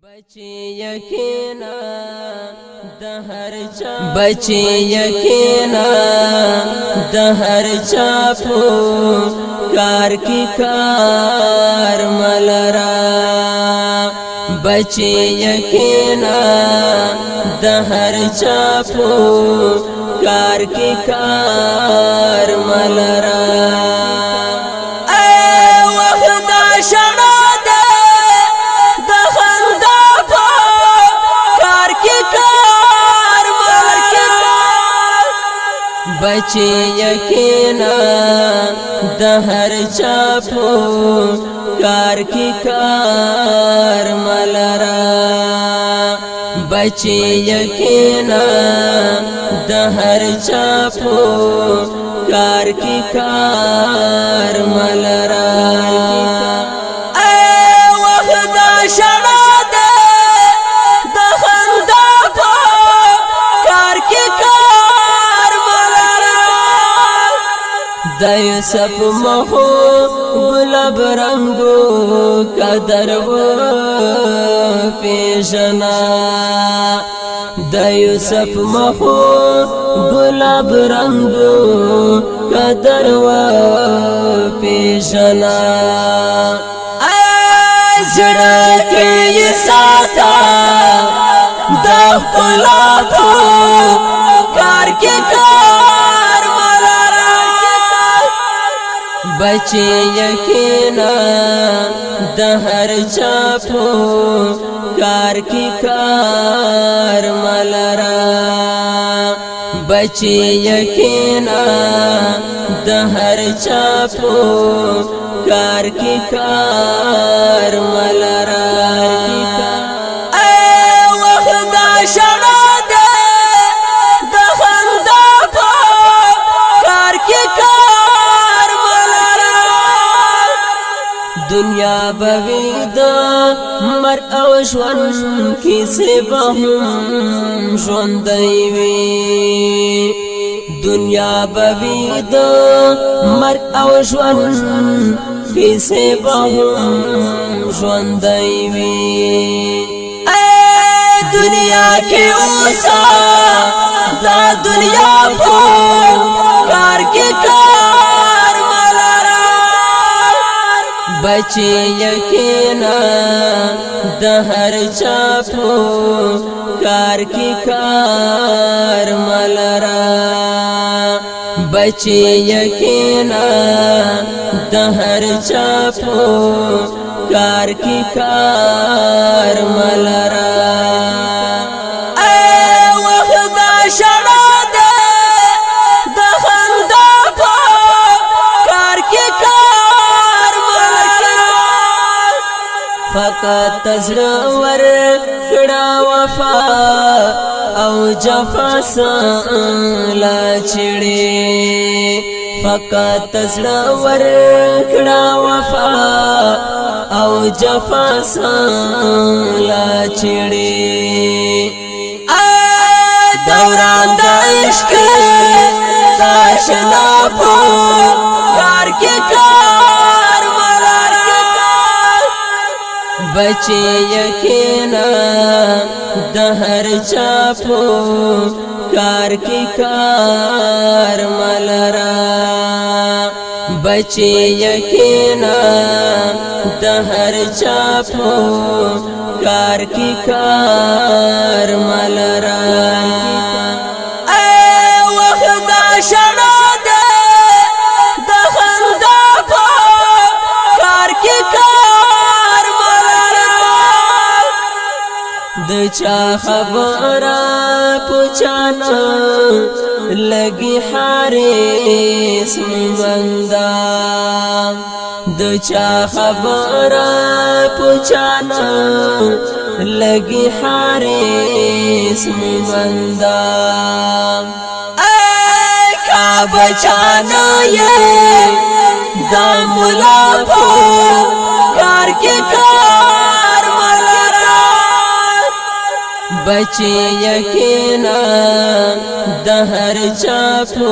बच्चे यकीना दहर चापू कार की कार मलरा बच्चे यकीना दहर चापू कार की कार मलरा बच्चे यकीना दहर चापू कार की कार मलरा बच्चे यकीना दहर चापू कार की कार मलरा दय सब महो गुलाब रंगो कदर वो पेशना दय सब महो गुलाब रंगो कदर वो पेशना जरा के ये साथा दा गुलाब कार के बच्चे यकीना दहर चापू कार की कार मलरा बच्चे यकीना दहर चापू कार की कार मलरा दुनिया बविदा मर अवश्वन किसे बहुम शोंदैवी दुनिया बविदा मर अवश्वन किसे बहुम शोंदैवी दुनिया के ओसा ला दुनिया को कार के बच्चे यकीना दहर चापू कार की कार मलरा बच्चे यकीना दहर चापू कार की कार मलरा फकत तजरवर कड़ा वफा औ जफा ला छिड़े फकत तजरवर कड़ा वफा औ जफा ला छिड़े दौरान दा इश्क ताशना पो कार के बच्चे यकीना दहर चापू कार की कार मलरा बच्चे यकीना दहर चापू कार की कार मलरा दचा खबरा पुछाना लगी हारिस बंदा दचा खबरा पुछाना लगी हारिस बंदा का बचाना ये दामुला को कार के बच्चे यकीना दहर चापू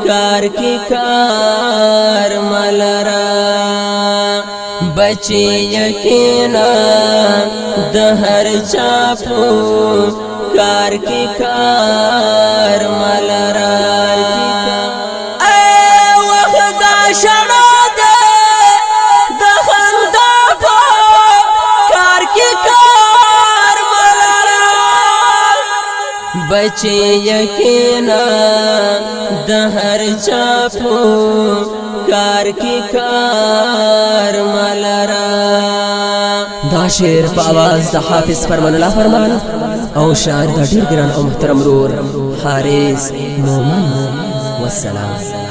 कार की कार मलरा बच्चे यकीना د هر چاپو کار کی کار ملرا وخت شړو ده د خندا په کار کی کار ملرا بچي یقینا د هر چاپو کار کی کار ملرا دا شعر په आवाज د حافظ فرمان الله فرمان او شاعر د ډیر ګران او محترم رور حارث مومن والسلام.